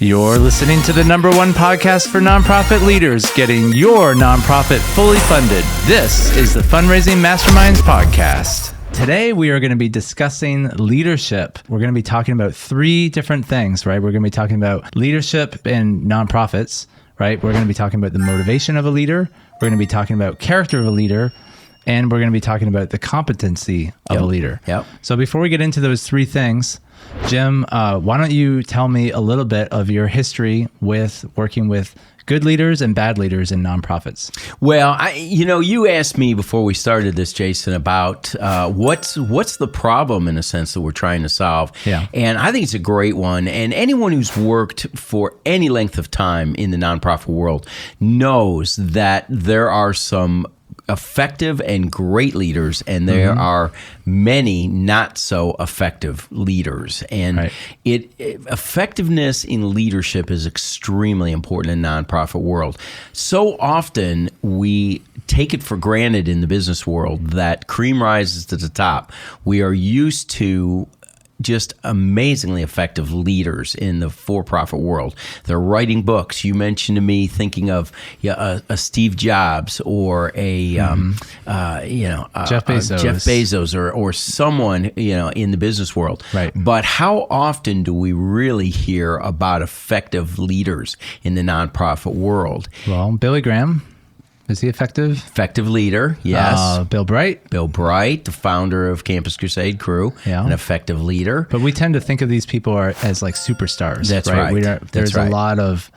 You're listening to the #1 podcast for nonprofit leaders, getting your nonprofit fully funded. This is the Fundraising Masterminds Podcast. Today, we are going to be discussing leadership. We're going to be talking about 3 different things, right? We're going to be talking about leadership in nonprofits, right? We're going to be talking about the motivation of a leader. We're going to be talking about character of a leader. And we're going to be talking about the competency of a leader. Yep. So before we get into those 3 things, Jim, why don't you tell me a little bit of your history with working with good leaders and bad leaders in nonprofits? Well, you asked me before we started this, Jason, about what's the problem in a sense that we're trying to solve. Yeah. And I think it's a great one. And anyone who's worked for any length of time in the nonprofit world knows that there are some effective and great leaders, and there are many not so effective leaders. And effectiveness in leadership is extremely important in the nonprofit world. So often we take it for granted in the business world that cream rises to the top. We are used to just amazingly effective leaders in the for-profit world. They're writing books. You mentioned to me thinking of a Steve Jobs or Jeff Bezos or someone in the business world. Right. But how often do we really hear about effective leaders in the nonprofit world? Well, Billy Graham. Is he effective? Effective leader, yes. Bill Bright, the founder of Campus Crusade Crew, an effective leader. But we tend to think of these people as like superstars. That's right. There's a lot of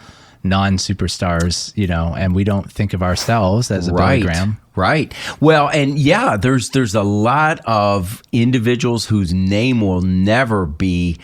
non-superstars, and we don't think of ourselves as a Billy Graham. Right. Well, and there's a lot of individuals whose name will never be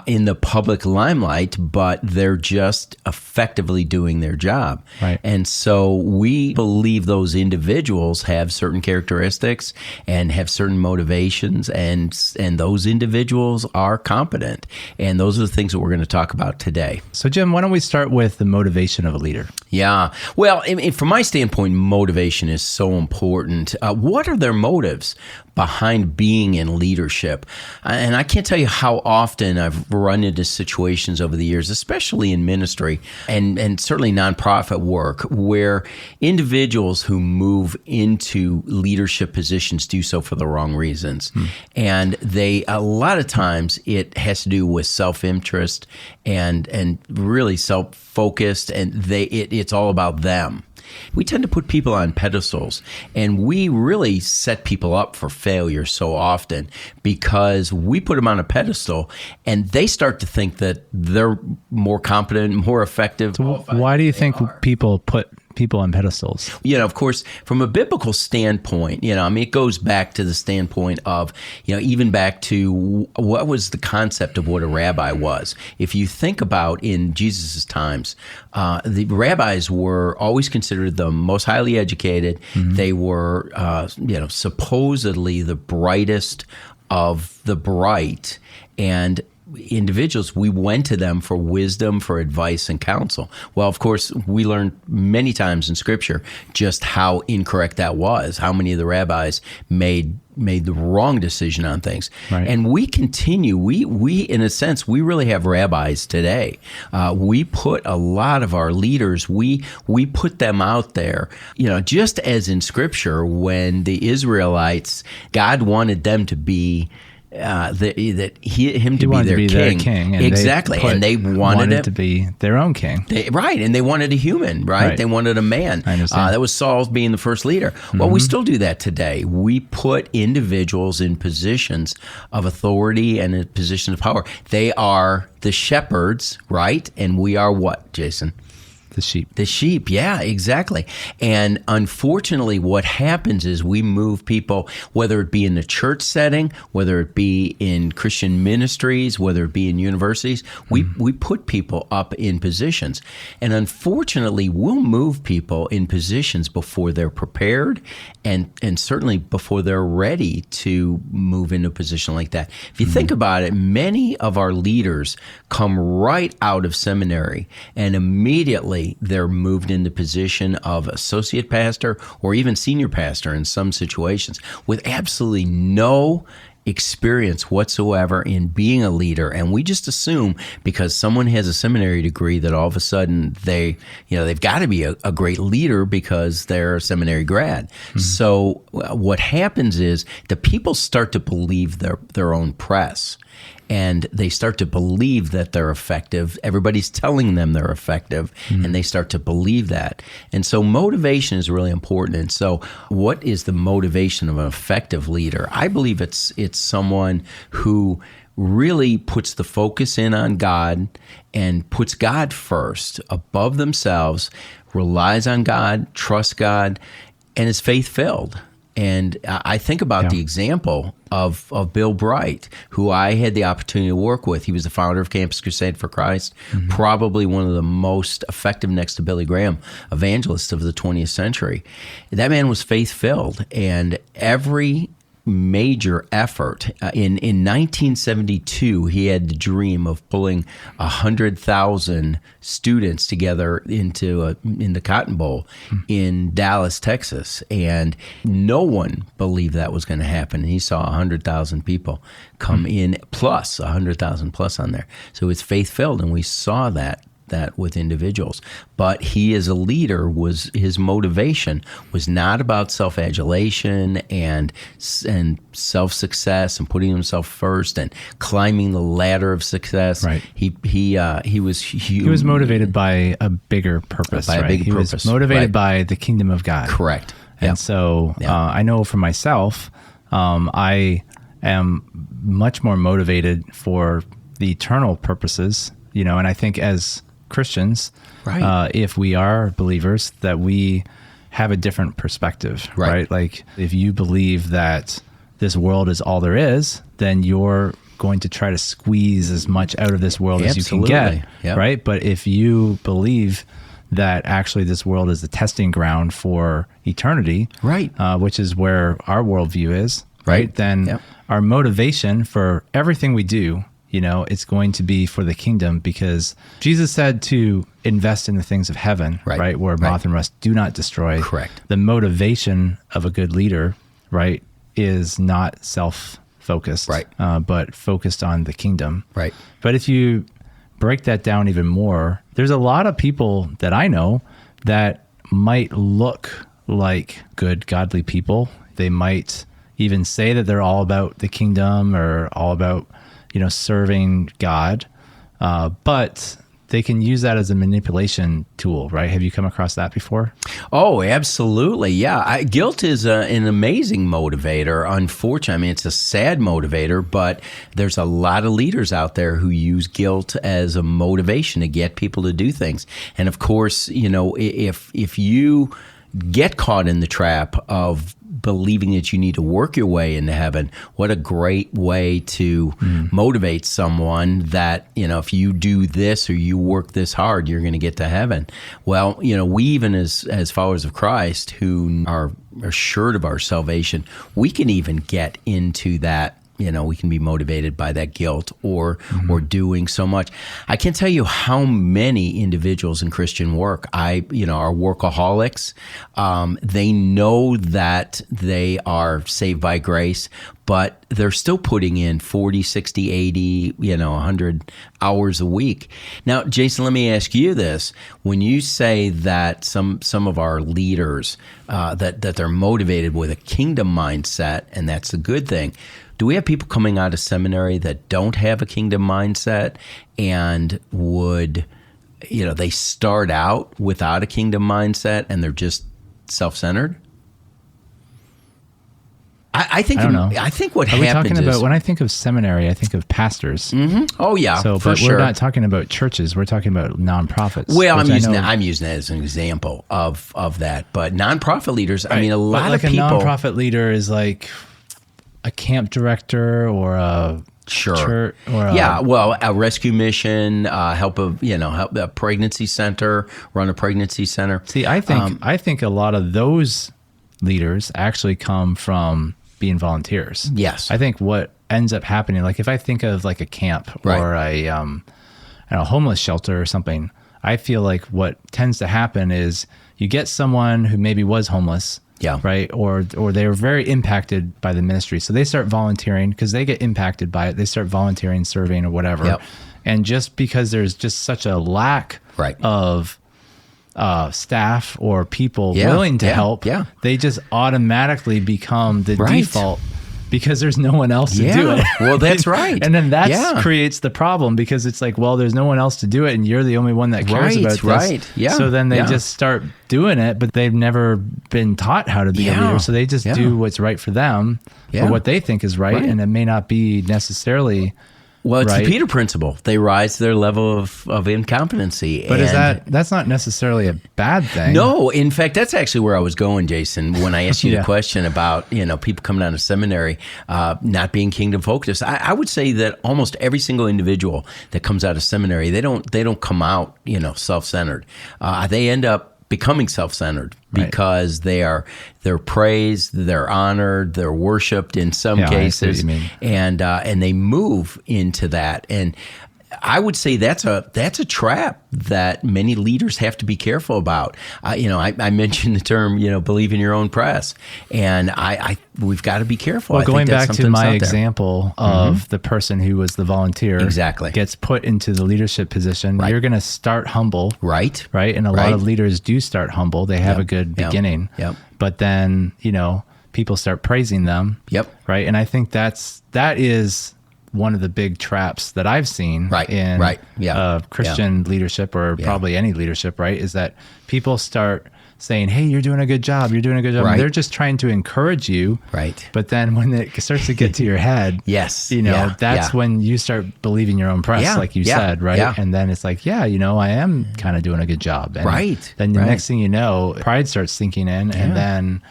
in the public limelight, but they're just effectively doing their job. Right. And so we believe those individuals have certain characteristics and have certain motivations, and those individuals are competent. And those are the things that we're going to talk about today. So, Jim, why don't we start with the motivation of a leader? Yeah. Well, from my standpoint, motivation is so important. What are their motives behind being in leadership? And I can't tell you how often I've run into situations over the years, especially in ministry and certainly nonprofit work, where individuals who move into leadership positions do so for the wrong reasons. And a lot of times it has to do with self-interest and really self-focused, and it's all about them. We tend to put people on pedestals, and we really set people up for failure so often because we put them on a pedestal and they start to think that they're more competent, more effective. So why do you think people put people on pedestals? Of course, from a biblical standpoint, it goes back to the standpoint of, even back to what was the concept of what a rabbi was. If you think about in Jesus' times, the rabbis were always considered the most highly educated. They were, supposedly the brightest of the bright, and individuals, we went to them for wisdom, for advice and counsel. Well, of course, we learned many times in Scripture just how incorrect that was, how many of the rabbis made the wrong decision on things. Right. And we continue, we in a sense, we really have rabbis today. We put a lot of our leaders, we put them out there, just as in Scripture, when the Israelites, God wanted them to be him to be their king. And exactly. And they wanted to be their own king. And they wanted a human, right? They wanted a man. I understand. That was Saul being the first leader. Well, we still do that today. We put individuals in positions of authority and in positions of power. They are the shepherds, right? And we are what, Jason? The sheep. The sheep, yeah, exactly. And unfortunately, what happens is we move people, whether it be in the church setting, whether it be in Christian ministries, whether it be in universities, we put people up in positions. And unfortunately, we'll move people in positions before they're prepared and certainly before they're ready to move into a position like that. If you think about it, many of our leaders come right out of seminary and immediately they're moved into position of associate pastor or even senior pastor in some situations with absolutely no experience whatsoever in being a leader, and we just assume because someone has a seminary degree that all of a sudden they've got to be a great leader because they're a seminary grad. So what happens is the people start to believe their own press. And they start to believe that they're effective. Everybody's telling them they're effective, and they start to believe that. And so motivation is really important. And so what is the motivation of an effective leader? I believe it's someone who really puts the focus in on God and puts God first, above themselves, relies on God, trusts God, and is faith-filled. And I think about the example of Bill Bright, who I had the opportunity to work with. He was the founder of Campus Crusade for Christ, probably one of the most effective, next to Billy Graham, evangelists of the 20th century. That man was faith-filled, and every major effort. In 1972, he had the dream of pulling 100,000 students together in the Cotton Bowl in Dallas, Texas, and no one believed that was going to happen. And he saw 100,000 people come in, plus 100,000 plus on there. So it's faith-filled, and we saw that with individuals. But he, as a leader, his motivation was not about self-adulation and self-success and putting himself first and climbing the ladder of success. Right. He was motivated by a bigger purpose. He was motivated by the kingdom of God. Correct. And so I know for myself, I am much more motivated for the eternal purposes, and I think as Christians, if we are believers, that we have a different perspective, right? Like if you believe that this world is all there is, then you're going to try to squeeze as much out of this world as you can get, right? But if you believe that actually this world is the testing ground for eternity, which is where our worldview is, then our motivation for everything we do, it's going to be for the kingdom, because Jesus said to invest in the things of heaven, where moth and rust do not destroy. Correct. The motivation of a good leader, is not self-focused, but focused on the kingdom. Right. But if you break that down even more, there's a lot of people that I know that might look like good, godly people. They might even say that they're all about the kingdom or all about serving God, but they can use that as a manipulation tool, right? Have you come across that before? Oh, absolutely. Yeah. Guilt is an amazing motivator. Unfortunately, it's a sad motivator, but there's a lot of leaders out there who use guilt as a motivation to get people to do things. And of course, if you get caught in the trap of believing that you need to work your way into heaven, what a great way to motivate someone that, if you do this or you work this hard, you're going to get to heaven. Well, we even as followers of Christ who are assured of our salvation, we can even get into that. We can be motivated by that guilt or doing so much. I can't tell you how many individuals in Christian work are workaholics. They know that they are saved by grace, but they're still putting in 40, 60, 80, 100 hours a week. Now, Jason, let me ask you this. When you say that some of our leaders, that they're motivated with a kingdom mindset, and that's a good thing, do we have people coming out of seminary that don't have a kingdom mindset and would, they start out without a kingdom mindset and they're just self-centered? I think what happens is, when I think of seminary, I think of pastors. Mm-hmm. Oh yeah, but we're not talking about churches. We're talking about nonprofits. Well, I'm using that as an example of that. But nonprofit leaders, a lot of people. A nonprofit leader is like a camp director or a church, or a rescue mission, help a pregnancy center, run a pregnancy center. See, I think a lot of those leaders actually come from being volunteers. Yes. I think what ends up happening, like if I think of like a camp or a homeless shelter or something, I feel like what tends to happen is you get someone who maybe was homeless Yeah. Right. Or they were very impacted by the ministry. So they start volunteering because they get impacted by it. They start volunteering, serving or whatever. Yep. And just because there's just such a lack of staff or people willing to help, they just automatically become the default because there's no one else to do it. Well, that's right. And then that creates the problem because it's like, well, there's no one else to do it and you're the only one that cares about this. Right. Yeah. So then they just start doing it, but they've never been taught how to be a leader. So they just do what's right for them or what they think is right. And it may not be necessarily Well, it's the Peter principle. They rise to their level of incompetency. But that's not necessarily a bad thing. No, in fact, that's actually where I was going, Jason, when I asked you the question about, people coming out of seminary, not being kingdom focused. I would say that almost every single individual that comes out of seminary, they don't come out, self-centered. They end up becoming self-centered because they're praised, they're honored, they're worshipped in some cases, and they move into that. And I would say that's a trap that many leaders have to be careful about. I mentioned the term, believe in your own press, and we've got to be careful. Well, going back to my example of the person who was the volunteer, gets put into the leadership position. You're going to start humble, right? And a lot of leaders do start humble. They have a good beginning, but then people start praising them, right? And I think that is one of the big traps that I've seen in Christian leadership or probably any leadership, right, is that people start saying, hey, you're doing a good job. You're doing a good job. And they're just trying to encourage you. Right. But then when it starts to get to your head, that's when you start believing your own press, like you said, right? Yeah. And then it's like, I am kind of doing a good job. And then the next thing you know, pride starts sinking in, and then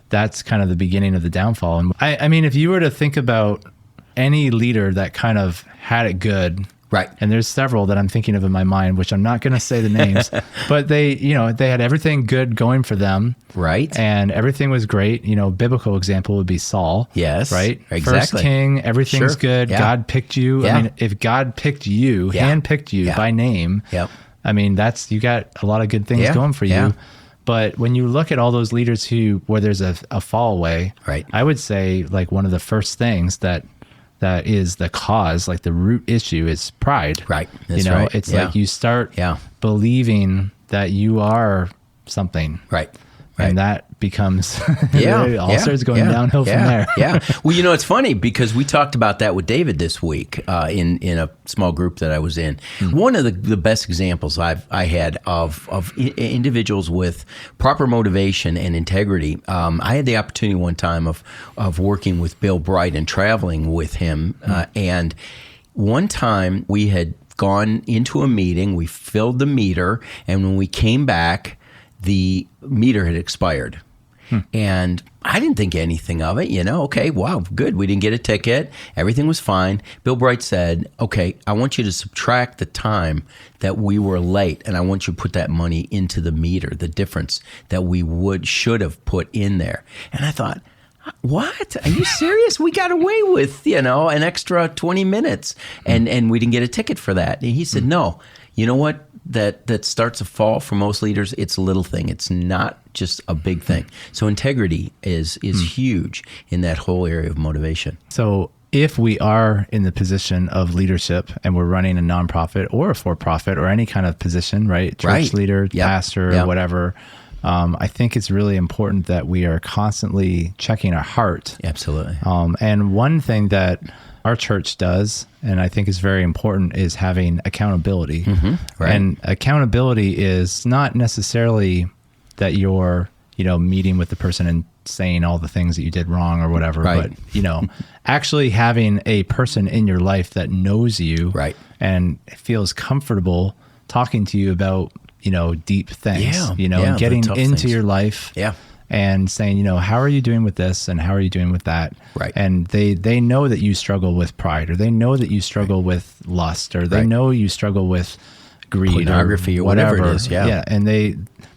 that's kind of the beginning of the downfall. And I mean, if you were to think about any leader that kind of had it good, and there's several that I'm thinking of in my mind, which I'm not going to say the names, but they had everything good going for them, and everything was great. Biblical example would be Saul, exactly. First king, everything's good. God picked you. I mean, if God picked you, handpicked you by name, I mean, you got a lot of good things going for you. But when you look at all those leaders where there's a fall away, I would say like one of the first things that is the cause, like the root issue, is pride. Right. That's it's like you start believing that you are something. Right. And that becomes, it all starts going downhill from there. Well, it's funny because we talked about that with David this week in a small group that I was in. One of the best examples I had of individuals with proper motivation and integrity. I had the opportunity one time of working with Bill Bright and traveling with him. And one time we had gone into a meeting, we filled the meter, and when we came back, the meter had expired. And I didn't think anything of it, okay, wow, good. We didn't get a ticket. Everything was fine. Bill Bright said, okay, I want you to subtract the time that we were late, and I want you to put that money into the meter, the difference that we should have put in there. And I thought, what? Are you serious? We got away with, an extra 20 minutes, and we didn't get a ticket for that. And he said, no, you know what? That starts a fall for most leaders. It's a little thing. It's not just a big thing. So integrity is huge in that whole area of motivation. So if we are in the position of leadership and we're running a nonprofit or a for-profit or any kind of position, right? Church leader, pastor, whatever. I think it's really important that we are constantly checking our heart. Absolutely. And one thing that our church does, and I think is very important, is having accountability. And accountability is not necessarily that you're, meeting with the person and saying all the things that you did wrong or whatever, but, actually having a person in your life that knows you and feels comfortable talking to you about, deep things, and getting into your life. And saying, how are you doing with this and how are you doing with that? And they know that you struggle with pride, or they know that you struggle with lust, or they know you struggle with greed, pornography, or whatever it is. And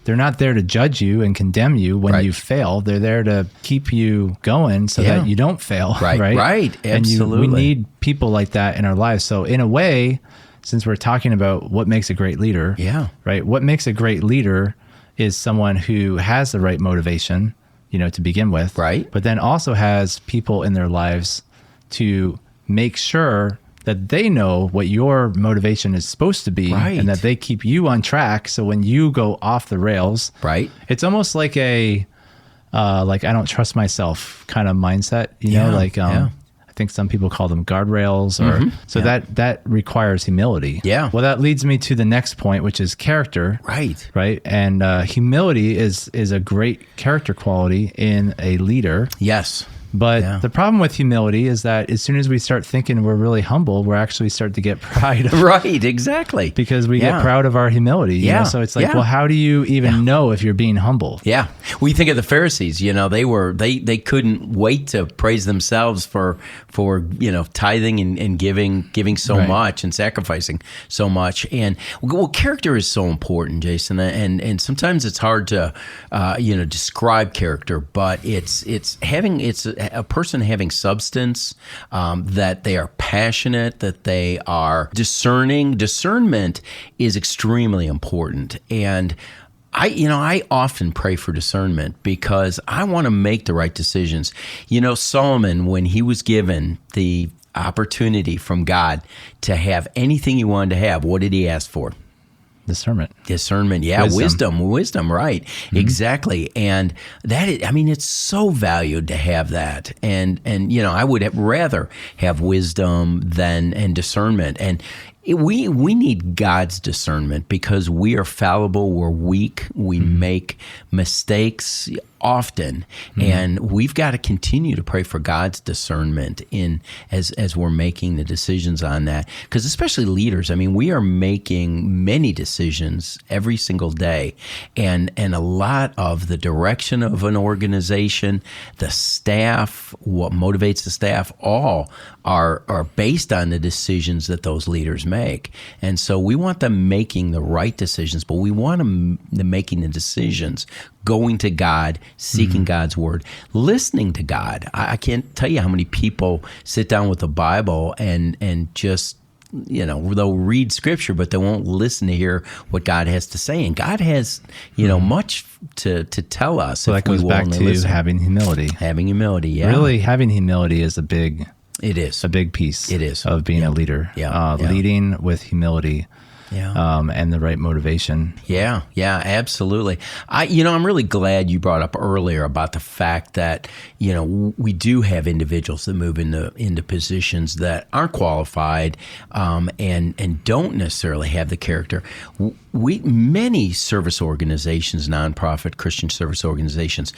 they're not there to judge you and condemn you when you fail. They're there to keep you going so that you don't fail. Right. Absolutely. And we need people like that in our lives. So in a way, since we're talking about what makes a great leader, what makes a great leader is someone who has the right motivation, to begin with. Right. But then also has people in their lives to make sure that they know what your motivation is supposed to be, right, and that they keep you on track. So when you go off the rails, right, it's almost like a, I don't trust myself kind of mindset, I think some people call them guardrails, or that requires humility. Yeah. Well, that leads me to the next point, which is character. Right. Right. And humility is a great character quality in a leader. Yes. But the problem with humility is that as soon as we start thinking we're really humble, we're actually start to get pride. Right, exactly. Because we get proud of our humility. So it's like, well, how do you even know if you're being humble? Yeah. Well, you think of the Pharisees, they couldn't wait to praise themselves for tithing and giving so much and sacrificing so much. And well, character is so important, Jason. And sometimes it's hard to describe character, but it's a person having substance, that they are passionate, that they are discerning. Discernment is extremely important. And I often pray for discernment because I want to make the right decisions. Solomon, when he was given the opportunity from God to have anything he wanted to have, what did he ask for? Discernment, yeah, wisdom, right? Mm-hmm. Exactly, and it's so valued to have that, and I would rather have wisdom and discernment, and we need God's discernment because we are fallible, we're weak, we make mistakes often, and we've got to continue to pray for God's discernment as we're making the decisions on that. Because especially leaders, we are making many decisions every single day, and a lot of the direction of an organization, the staff, what motivates the staff, all are based on the decisions that those leaders make. And so we want them making the right decisions, but we want them making the decisions going to God, seeking God's word, listening to God. I can't tell you how many people sit down with the Bible and just, they'll read scripture, but they won't listen to hear what God has to say. And God has, much to tell us. So that goes back to having humility. Having humility, yeah. Really, having humility is a big piece. It is. Of being a leader. Leading with humility. And the right motivation. Yeah, absolutely. I'm really glad you brought up earlier about the fact that, we do have individuals that move into positions that aren't qualified, and don't necessarily have the character. Many service organizations, nonprofit Christian service organizations,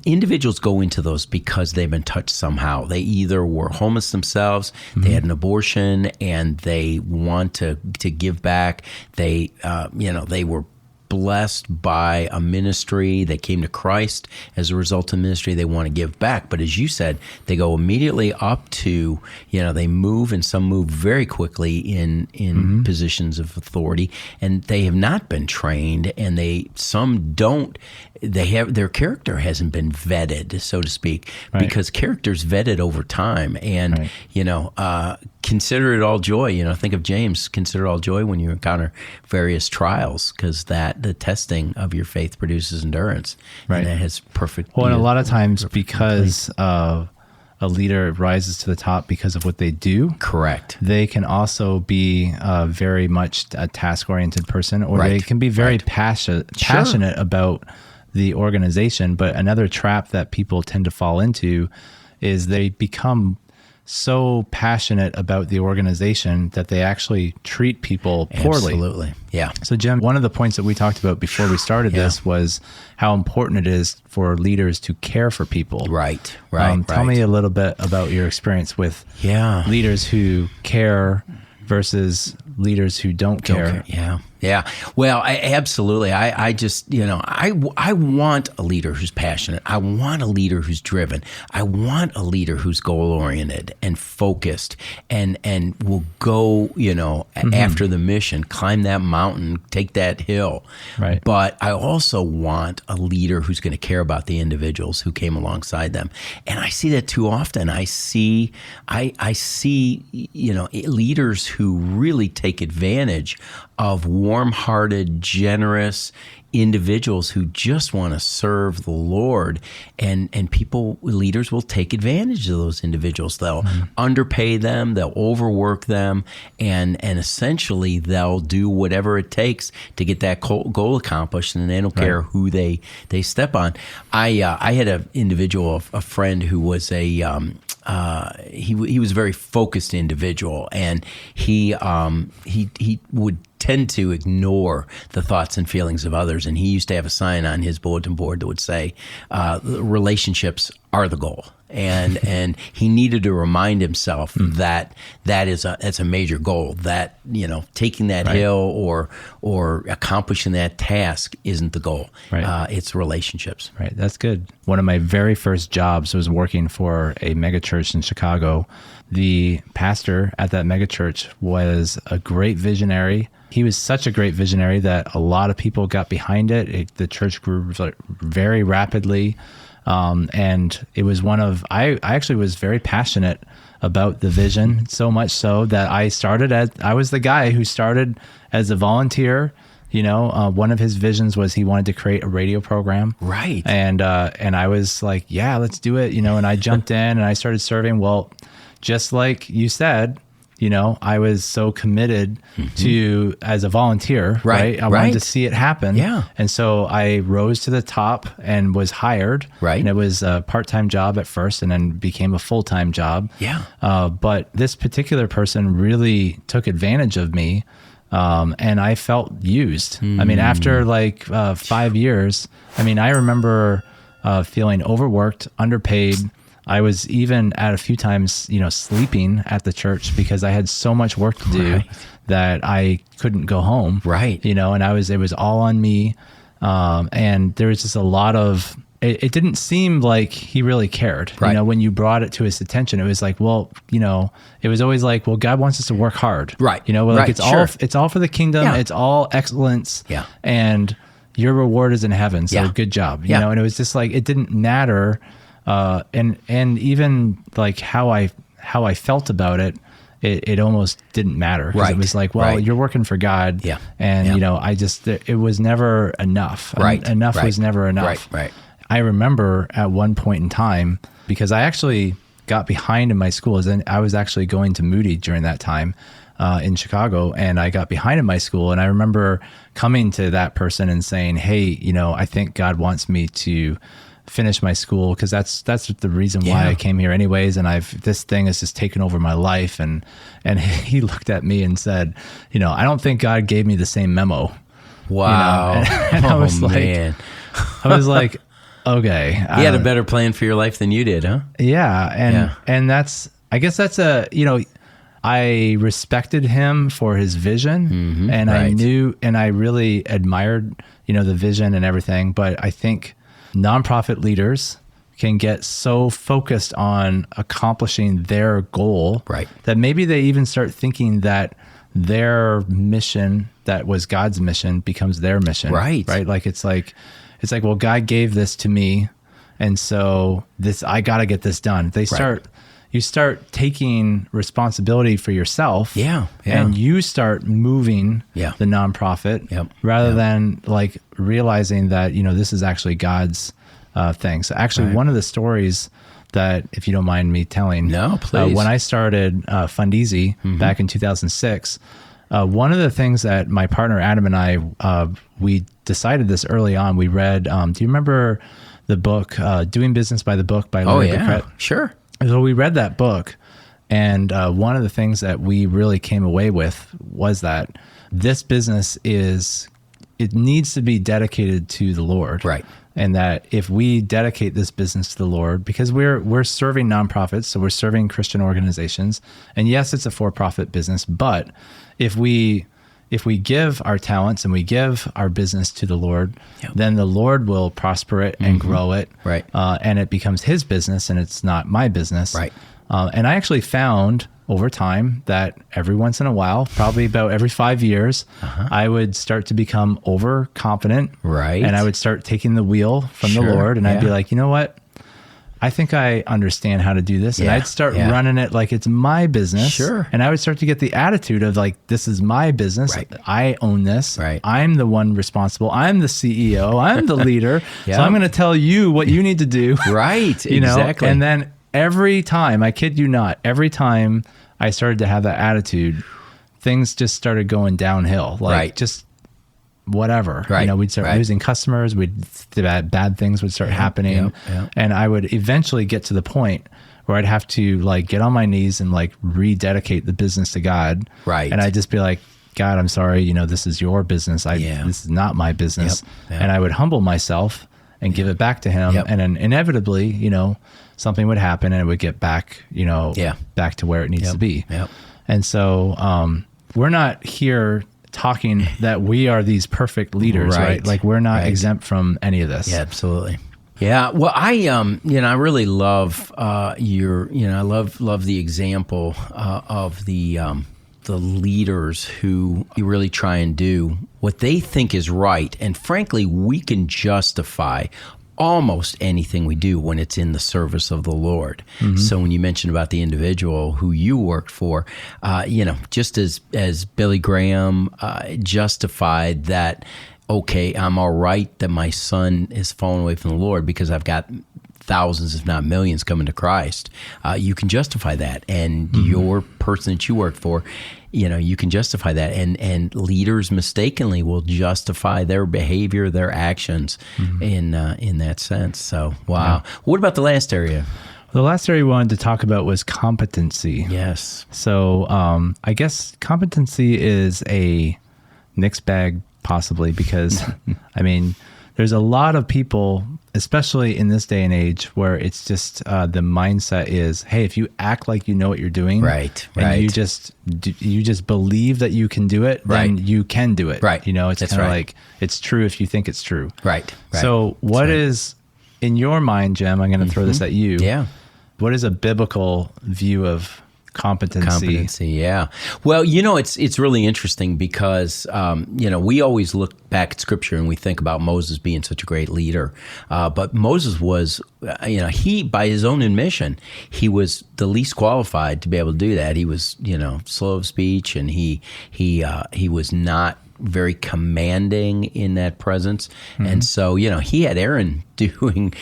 individuals go into those because they've been touched somehow. They either were homeless themselves, they had an abortion, and they want to give back. They were blessed by a ministry. They came to Christ as a result of ministry. They want to give back. But as you said, they go immediately up to, they move, and some move very quickly in positions of authority, and they have not been trained, and some don't. Their character hasn't been vetted, so to speak, because character's vetted over time. And, consider it all joy. Think of James, consider it all joy when you encounter various trials, because the testing of your faith produces endurance. Right. And that has perfect. Well, and a lot of times because a leader rises to the top because of what they do. Correct. They can also be very much a task-oriented person, or they can be very passionate about the organization. But another trap that people tend to fall into is they become so passionate about the organization that they actually treat people poorly. Absolutely. Yeah. So Jim, one of the points that we talked about before we started this was how important it is for leaders to care for people. Right. Tell me a little bit about your experience with leaders who care versus leaders who don't care. Yeah. Well, absolutely. I just, I want a leader who's passionate. I want a leader who's driven. I want a leader who's goal-oriented and focused and will go, after the mission, climb that mountain, take that hill. Right. But I also want a leader who's going to care about the individuals who came alongside them. And I see that too often. I see, leaders who really take advantage of warm-hearted, generous individuals who just want to serve the Lord, and leaders will take advantage of those individuals. They'll underpay them, they'll overwork them, and essentially they'll do whatever it takes to get that goal accomplished, and they don't care who they step on. I had an individual, a friend who was he was a very focused individual, and he would tend to ignore the thoughts and feelings of others. And he used to have a sign on his bulletin board that would say, relationships are the goal. And he needed to remind himself that it's a major goal, that, taking that hill or accomplishing that task isn't the goal. It's relationships. Right. That's good. One of my very first jobs was working for a megachurch in Chicago. The pastor at that megachurch was a great visionary. He was such a great visionary that a lot of people got behind it. The church grew very rapidly. And it was I actually was very passionate about the vision, so much so that I was the guy who started as a volunteer. One of his visions was he wanted to create a radio program. Right. And I was like, yeah, let's do it. And I jumped in and I started serving. Well, just like you said, I was so committed to, as a volunteer, right? I wanted to see it happen. Yeah. And so I rose to the top and was hired. Right. And it was a part-time job at first and then became a full-time job. Yeah. But this particular person really took advantage of me. And I felt used. I mean, after 5 years, I remember feeling overworked, underpaid. I was even at a few times, sleeping at the church because I had so much work to do that I couldn't go home. Right. And it was all on me. And there was just a lot of, it didn't seem like he really cared. Right. When you brought it to his attention, it was like, well, it was always like, well, God wants us to work hard. Right. It's all for the kingdom. Yeah. It's all excellence. Yeah. And your reward is in heaven. So good job. Yeah. And it was just like, it didn't matter. And even like how I felt about it, it almost didn't matter. Right. It was like, well, you're working for God. Yeah. And, it was never enough. Right. Enough was never enough. Right. I remember at one point in time, because I actually got behind in my school, and I was actually going to Moody during that time in Chicago, and I got behind in my school. And I remember coming to that person and saying, hey, I think God wants me to finish my school because that's the reason why I came here anyways, and this thing has just taken over my life. And he looked at me and said, I don't think God gave me the same memo. Wow. And I was man. I was like, okay. He had a better plan for your life than you did, huh? Yeah. And I guess that's I respected him for his vision, and I knew, and I really admired, the vision and everything. But I think nonprofit leaders can get so focused on accomplishing their goal that maybe they even start thinking that their mission that was God's mission becomes their mission. Right. Like it's like, well, God gave this to me, and so I got to get this done. You start taking responsibility for yourself. And you start moving the nonprofit rather than like realizing that, this is actually God's thing. So actually one of the stories that, if you don't mind me telling, no, please. When I started Fundeasy back in 2006, one of the things that my partner Adam and I, we decided this early on. We read, do you remember the book, Doing Business by the Book by Larry Burkett? Sure. So we read that book, and one of the things that we really came away with was that this business it needs to be dedicated to the Lord. Right. And that if we dedicate this business to the Lord, because we're serving nonprofits, so we're serving Christian organizations, and yes, it's a for-profit business, but if we give our talents and we give our business to the Lord, then the Lord will prosper it and grow it. Right. And it becomes his business and it's not my business. Right. And I actually found over time that every once in a while, probably about every 5 years, I would start to become overconfident. Right. And I would start taking the wheel from the Lord. And I'd be like, you know what? I think I understand how to do this. And I'd start running it like it's my business. Sure. And I would start to get the attitude of like, this is my business. Right. I own this. Right. I'm the one responsible. I'm the CEO. I'm the leader. Yeah. So I'm going to tell you what you need to do. Right. You know? Exactly. And then every time, I kid you not, every time I started to have that attitude, things just started going downhill. Like just whatever. Right. You know, we'd start losing customers. Bad things would start happening. And I would eventually get to the point where I'd have to like get on my knees and like rededicate the business to God. Right. And I'd just be like, God, I'm sorry. You know, this is your business. This is not my business. And I would humble myself and give it back to him. And then inevitably, you know, something would happen and it would get back, you know, back to where it needs to be. And so we're not here talking that we are these perfect leaders, right? Like we're not exempt from any of this. Yeah, absolutely. Yeah. Well, I really love I love the example of the leaders who really try and do what they think is right. And frankly, we can justify almost anything we do when it's in the service of the Lord. So when you mentioned about the individual who you worked for, just as Billy Graham justified that, okay, I'm all right that my son is fallen away from the Lord because I've got thousands, if not millions, coming to Christ. You can justify that. And your person that you work for, you can justify that. And leaders mistakenly will justify their behavior, their actions in that sense. So, wow. Yeah. What about the last area? The last area we wanted to talk about was competency. Yes. So I guess competency is a mixed bag, possibly, because, I mean, there's a lot of people, especially in this day and age, where it's just the mindset is, hey, if you act like you know what you're doing, and you just believe that you can do it, then you can do it. Right. You know, it's kind of like it's true if you think it's true. Right. So what is in your mind, Jim? I'm going to throw this at you. Yeah. What is a biblical view of competency? Yeah. Well, it's really interesting because, we always look back at Scripture and we think about Moses being such a great leader. But Moses was, he, by his own admission, he was the least qualified to be able to do that. He was, slow of speech, and he was not very commanding in that presence. And so, he had Aaron doing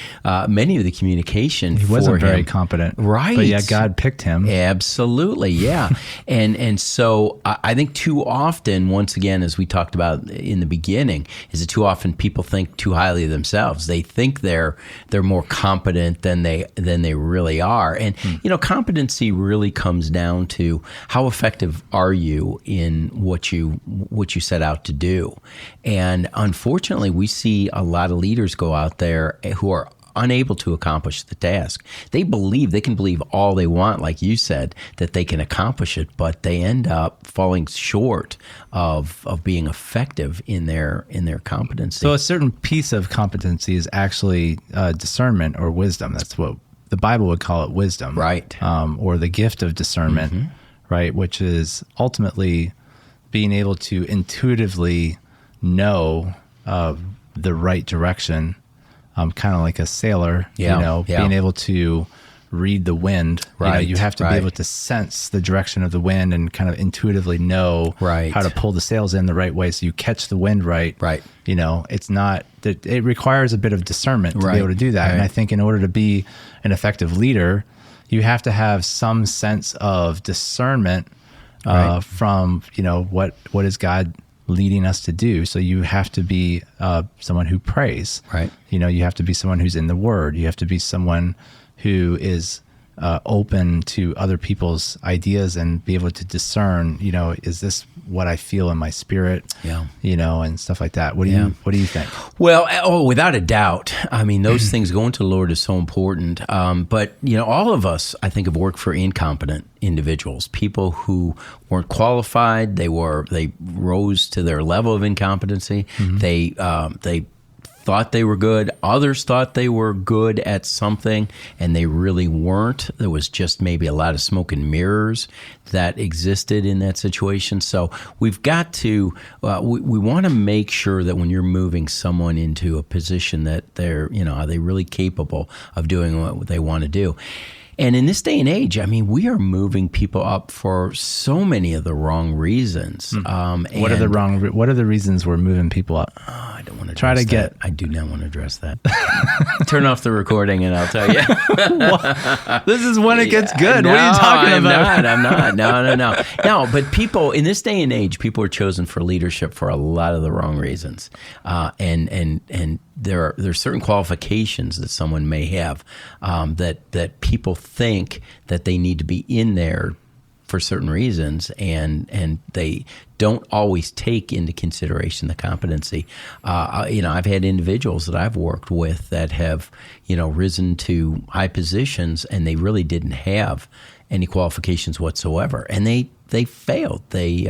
many of the communication for him. He wasn't very competent. Right. But yet God picked him. Absolutely, yeah. and so I think too often, once again, as we talked about in the beginning, is that too often people think too highly of themselves. They think they're more competent than they really are. And, competency really comes down to how effective are you in what you set out to do. And unfortunately, we see a lot of leaders go out there who are unable to accomplish the task. They can believe all they want, like you said, that they can accomplish it, but they end up falling short of being effective in their competency. So a certain piece of competency is actually discernment or wisdom. That's what the Bible would call it, wisdom. Right. Or the gift of discernment, right? Which is ultimately being able to intuitively know the right direction, kind of like a sailor, being able to read the wind. Right. You have to be able to sense the direction of the wind and kind of intuitively know how to pull the sails in the right way so you catch the wind right. Right. It's not that it requires a bit of discernment to be able to do that. Right. And I think in order to be an effective leader, you have to have some sense of discernment from, what is God leading us to do. So you have to be someone who prays. Right. You have to be someone who's in the Word. You have to be someone who is open to other people's ideas and be able to discern, is this what I feel in my spirit? Yeah. And stuff like that. What do you think? Well, without a doubt. I mean, those things going to the Lord is so important. But, all of us, I think, have worked for incompetent individuals, people who weren't qualified. They rose to their level of incompetency. They thought they were good. Others thought they were good at something, and they really weren't. There was just maybe a lot of smoke and mirrors that existed in that situation. So we've got to, we want to make sure that when you're moving someone into a position that they're, are they really capable of doing what they want to do? And in this day and age, I mean, we are moving people up for so many of the wrong reasons. What are the reasons we're moving people up? I don't want to try to that. I do not want to address that. Turn off the recording and I'll tell you. This is when it gets good. What are you talking about? I'm not. No, but people in this day and age, people are chosen for leadership for a lot of the wrong reasons. And there are certain qualifications that someone may have that people think that they need to be in there for certain reasons, and they don't always take into consideration the competency. I've had individuals that I've worked with that have, risen to high positions, and they really didn't have any qualifications whatsoever, and they failed. They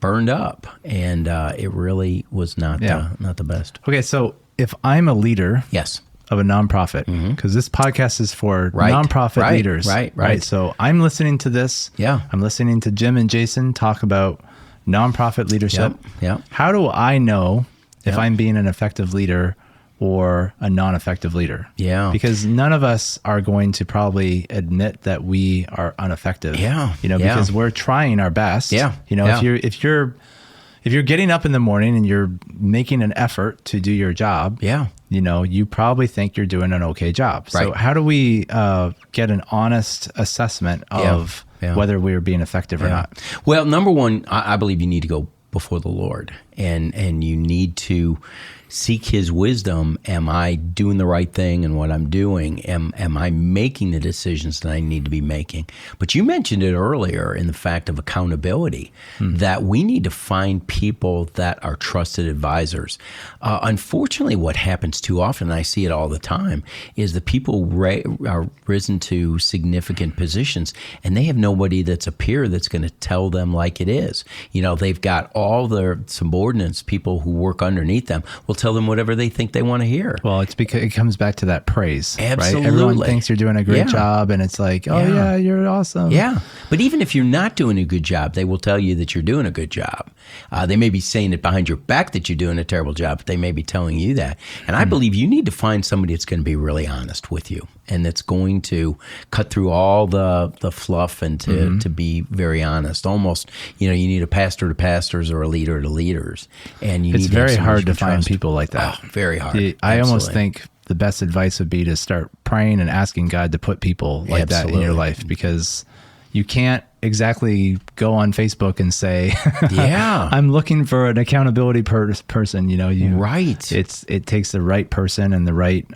burned up, and it really was not the best. Okay, so if I'm a leader, yes, of a nonprofit, because this podcast is for nonprofit leaders, right? So I'm listening to this. Yeah, I'm listening to Jim and Jason talk about nonprofit leadership. Yeah. How do I know if I'm being an effective leader or a non-effective leader? Yeah. Because none of us are going to probably admit that we are ineffective. Yeah. Because we're trying our best. Yeah. If you're getting up in the morning and you're making an effort to do your job, you probably think you're doing an okay job. So how do we get an honest assessment of whether we're being effective or not? Well, number one, I believe you need to go before the Lord, and you need to seek his wisdom. Am I doing the right thing in what I'm doing? Am I making the decisions that I need to be making? But you mentioned it earlier in the fact of accountability, that we need to find people that are trusted advisors. Unfortunately, what happens too often, and I see it all the time, is the people are risen to significant positions, and they have nobody that's a peer that's going to tell them like it is. They've got all their subordinates, people who work underneath them, will tell them whatever they think they want to hear. Well, it's because it comes back to that praise. Absolutely. Right? Everyone thinks you're doing a great job, and it's like, you're awesome. Yeah. But even if you're not doing a good job, they will tell you that you're doing a good job. They may be saying it behind your back that you're doing a terrible job, but they may be telling you that. And I believe you need to find somebody that's going to be really honest with you, and that's going to cut through all the fluff and to be very honest. Almost, you need a pastor to pastors or a leader to leaders. And it's very hard to find people like that. Oh, very hard. I almost think the best advice would be to start praying and asking God to put people like that in your life, because you can't exactly go on Facebook and say, I'm looking for an accountability person. Right. It takes the right person and the right,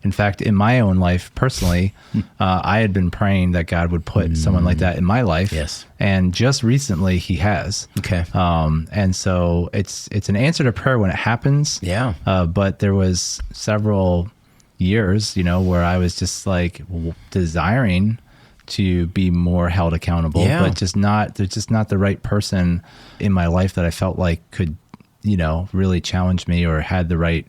in fact, in my own life personally, I had been praying that God would put someone like that in my life. Yes. And just recently he has. Okay. And so it's an answer to prayer when it happens. Yeah. But there was several years, where I was just like desiring to be more held accountable, but there's just not the right person in my life that I felt like could, really challenge me or had the right,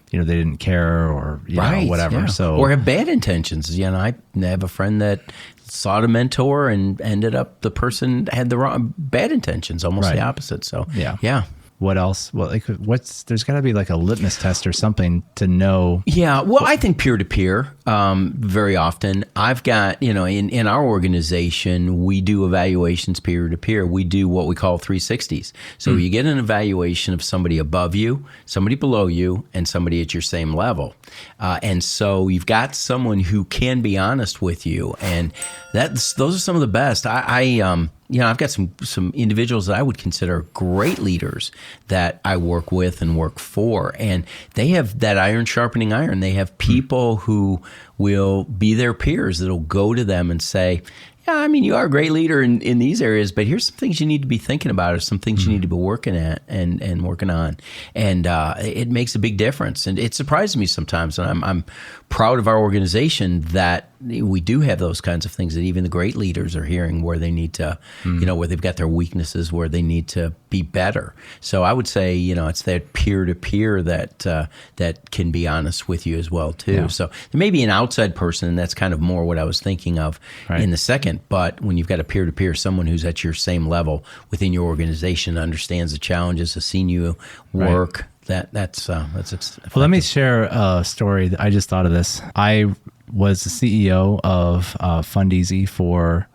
they didn't care or, whatever. Yeah. So, or have bad intentions. I have a friend that sought a mentor and ended up the person had the wrong bad intentions, almost the opposite. So yeah. What else? Well, there's got to be like a litmus test or something to know. Yeah. Well, I think peer-to-peer, very often. I've got, in our organization, we do evaluations peer-to-peer. We do what we call 360s. So you get an evaluation of somebody above you, somebody below you, and somebody at your same level. And so you've got someone who can be honest with you. And those are some of the best. I've got some individuals that I would consider great leaders that I work with and work for, and they have that iron sharpening iron. They have people who will be their peers that'll go to them and say, you are a great leader in these areas, but here's some things you need to be thinking about, or some things you need to be working at and working on. And it makes a big difference. And it surprises me sometimes. And I'm proud of our organization that we do have those kinds of things that even the great leaders are hearing, where they need to, where they've got their weaknesses, where they need to be better. So I would say, it's that peer-to-peer that can be honest with you as well too. Yeah. So there may be an outside person, and that's kind of more what I was thinking of in the second. But when you've got a peer-to-peer, someone who's at your same level within your organization, understands the challenges, has seen you work, that's effective. Well, let me share a story. I just thought of this. I was the CEO of Fundraising for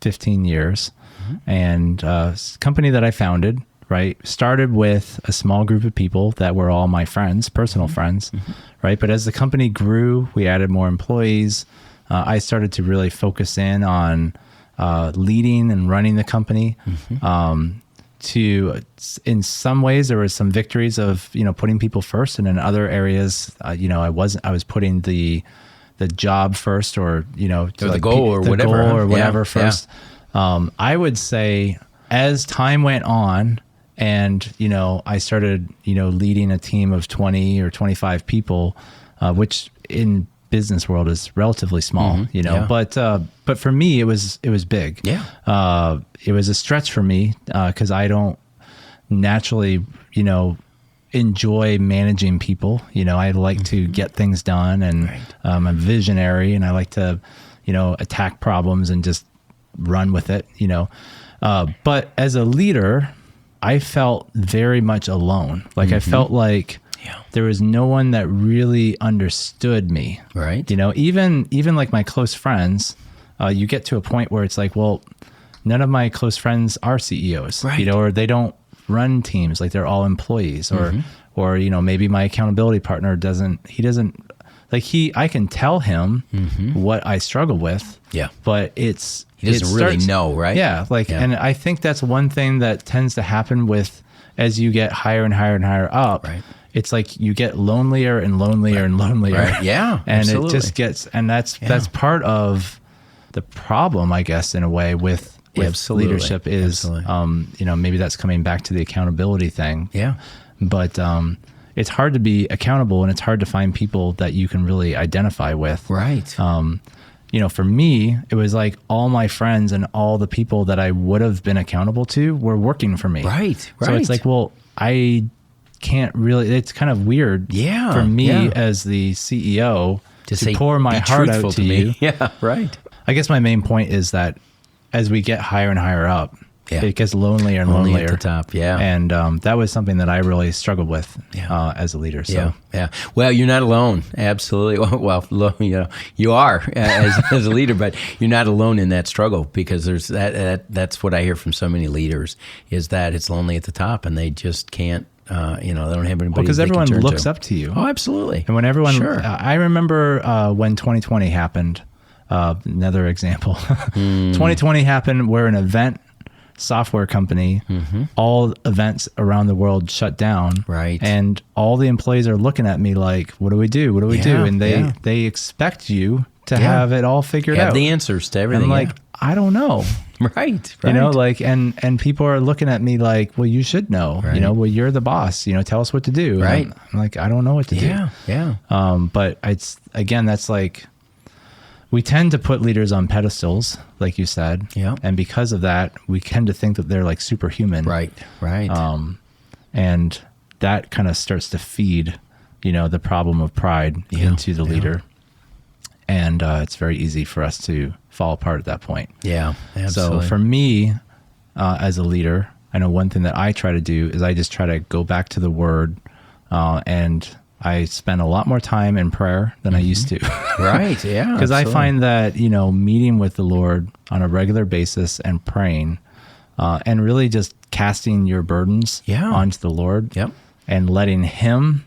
15 years. And a company that I founded, right, started with a small group of people that were all my friends, personal friends, right? But as the company grew, we added more employees. I started to really focus in on leading and running the company. In some ways, there was some victories of, putting people first. And in other areas, I was putting the job first, or, the goal or whatever first. I would say as time went on and, I started, leading a team of 20 or 25 people, which in business world is relatively small, but for me, it was big. Yeah. It was a stretch for me, cause I don't naturally, enjoy managing people. I like to get things done, and I'm a visionary, and I like to, attack problems and just run with it, but as a leader, I felt very much alone. Like I felt like there was no one that really understood me. Right. Even like my close friends, you get to a point where it's like, well, none of my close friends are CEOs, or they don't run teams. Like they're all employees, or maybe my accountability partner doesn't I can tell him what I struggle with. Yeah. But he doesn't really know, right? Yeah. And I think that's one thing that tends to happen with, as you get higher and higher and higher up, it's like you get lonelier and lonelier and lonelier. Right. Yeah. And absolutely. it just gets, and that's part of the problem, I guess, in a way with leadership is, maybe that's coming back to the accountability thing. Yeah. But, it's hard to be accountable, and it's hard to find people that you can really identify with. Right. For me, it was like all my friends and all the people that I would have been accountable to were working for me. Right. So it's like, well, I can't really, it's kind of weird for me as the CEO to pour my heart out to you. Yeah. Right. I guess my main point is that as we get higher and higher up, it gets lonelier and lonelier at the top. Yeah. And that was something that I really struggled with as a leader. So. Yeah. Well, you're not alone. Absolutely. Well, you are as a leader, but you're not alone in that struggle, because there's that's what I hear from so many leaders, is that it's lonely at the top and they just can't, they don't have anybody. Because everyone looks up to you. Oh, absolutely. And when everyone, I remember when 2020 happened, another example, 2020 happened, we're an event software company, all events around the world shut down. Right. And all the employees are looking at me like, what do we do? What do we do? And they expect you to have it all figured out. Have the answers to everything. And I'm like, I don't know. Right. And people are looking at me like, well, you should know, well, you're the boss, tell us what to do. Right. And I'm like, I don't know what to do. Yeah. But that's like, we tend to put leaders on pedestals, like you said. Yeah. And because of that, we tend to think that they're like superhuman. Right. And that kind of starts to feed, the problem of pride into the leader. And it's very easy for us to fall apart at that point. Yeah, absolutely. So for me, as a leader, I know one thing that I try to do is I just try to go back to the Word, and I spend a lot more time in prayer than I used to. Right, yeah. Because I find that, meeting with the Lord on a regular basis and praying, and really just casting your burdens onto the Lord, and letting Him,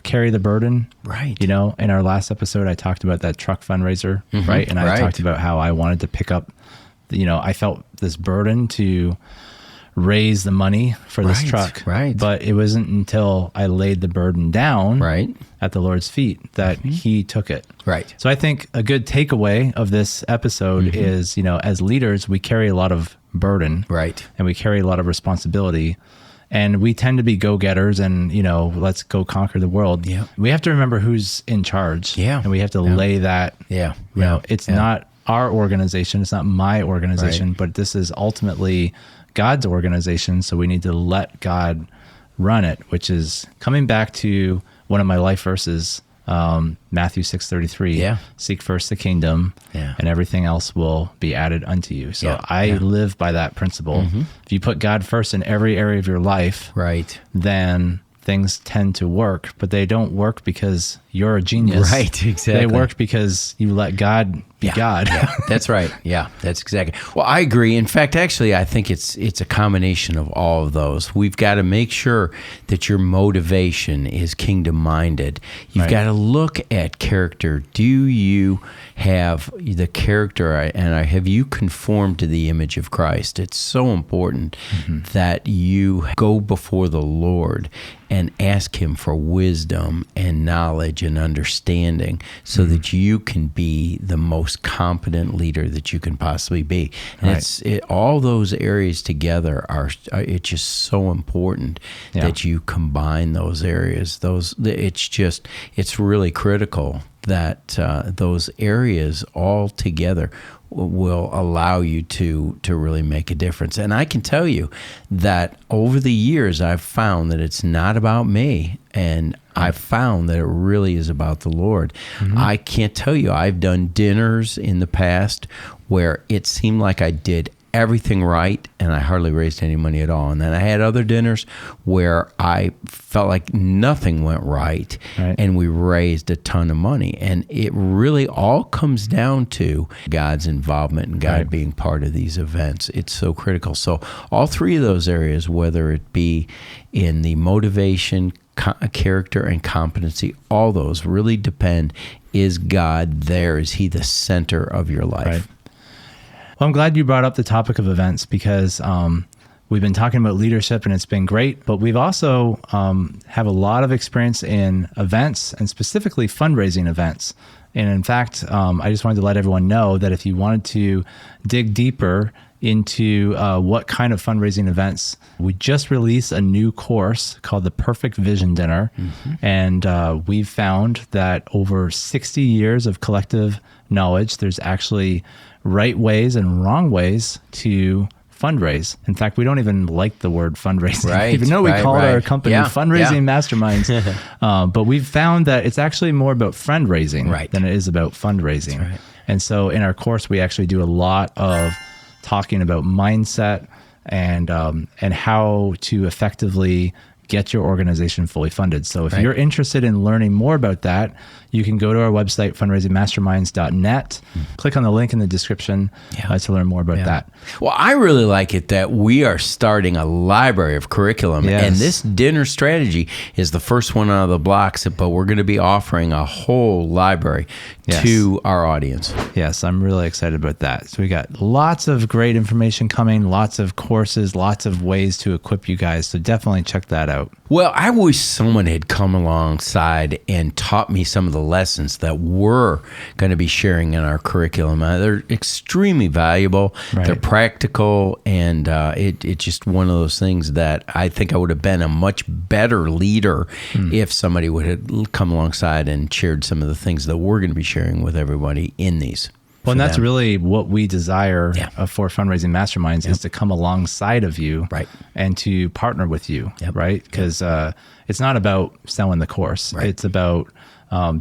carry the burden. Right. In our last episode, I talked about that truck fundraiser, right? And I talked about how I wanted to pick up, I felt this burden to raise the money for this truck. Right. But it wasn't until I laid the burden down at the Lord's feet that He took it. Right. So I think a good takeaway of this episode is, as leaders, we carry a lot of burden. Right. And we carry a lot of responsibility. And we tend to be go-getters and, let's go conquer the world. Yeah. We have to remember who's in charge. Yeah. And we have to lay that. Yeah. It's not our organization. It's not my organization, but this is ultimately God's organization, so we need to let God run it, which is coming back to one of my life verses, Matthew 6:33. Yeah. Seek first the kingdom, and everything else will be added unto you. So I live by that principle. If you put God first in every area of your life, then things tend to work, but they don't work because you're a genius. Right, exactly. They work because you let God be God. That's right. Yeah, that's exactly. Well, I agree. In fact, actually, I think it's a combination of all of those. We've got to make sure that your motivation is kingdom-minded. You've got to look at character. Do you have the character, and have you conformed to the image of Christ? It's so important that you go before the Lord and ask Him for wisdom and knowledge and understanding so that you can be the most competent leader that you can possibly be. And all those areas together it's just so important that you combine those areas. It's really critical that those areas all together will allow you to really make a difference. And I can tell you that over the years, I've found that it's not about me, and I've found that it really is about the Lord. I can't tell you, I've done dinners in the past where it seemed like I did everything right, and I hardly raised any money at all. And then I had other dinners where I felt like nothing went right, and we raised a ton of money. And it really all comes down to God's involvement and God being part of these events. It's so critical. So all three of those areas, whether it be in the motivation, character, and competency, all those really depend, is God there? Is He the center of your life? Well, I'm glad you brought up the topic of events because we've been talking about leadership and it's been great, but we've also have a lot of experience in events and specifically fundraising events. And in fact, I just wanted to let everyone know that if you wanted to dig deeper into what kind of fundraising events, we just released a new course called the Perfect Vision Dinner. And we've found that over 60 years of collective knowledge, there's actually right ways and wrong ways to fundraise. In fact, we don't even like the word fundraising, even though we call our company Fundraising Masterminds. But we've found that it's actually more about fundraising than it is about fundraising. And so in our course, we actually do a lot of talking about mindset and how to effectively get your organization fully funded. So if you're interested in learning more about that, you can go to our website, fundraisingmasterminds.net, click on the link in the description to learn more about that. Well, I really like it that we are starting a library of curriculum, and this dinner strategy is the first one out of the blocks, but we're going to be offering a whole library to our audience. Yes, I'm really excited about that. So we got lots of great information coming, lots of courses, lots of ways to equip you guys. So definitely check that out. Well, I wish someone had come alongside and taught me some of the lessons that we're going to be sharing in our curriculum. They're extremely valuable. They're practical, and it's just one of those things that I think I would have been a much better leader if somebody would have come alongside and shared some of the things that we're going to be sharing with everybody in these. Well, and that's really what we desire for Fundraising Masterminds is to come alongside of you and to partner with you, right? Because it's not about selling the course. It's about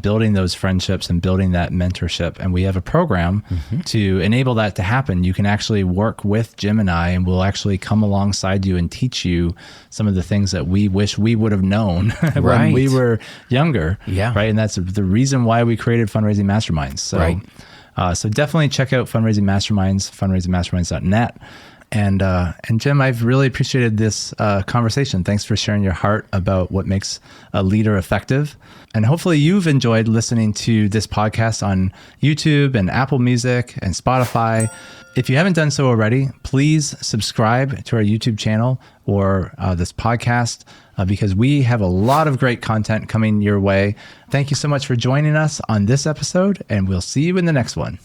building those friendships and building that mentorship. And we have a program to enable that to happen. You can actually work with Jim and I, and we'll actually come alongside you and teach you some of the things that we wish we would have known when we were younger, right? And that's the reason why we created Fundraising Masterminds. So. So definitely check out Fundraising Masterminds, fundraisingmasterminds.net. And Jim, I've really appreciated this conversation. Thanks for sharing your heart about what makes a leader effective. And hopefully you've enjoyed listening to this podcast on YouTube and Apple Music and Spotify. If you haven't done so already, please subscribe to our YouTube channel or this podcast because we have a lot of great content coming your way. Thank you so much for joining us on this episode, and we'll see you in the next one.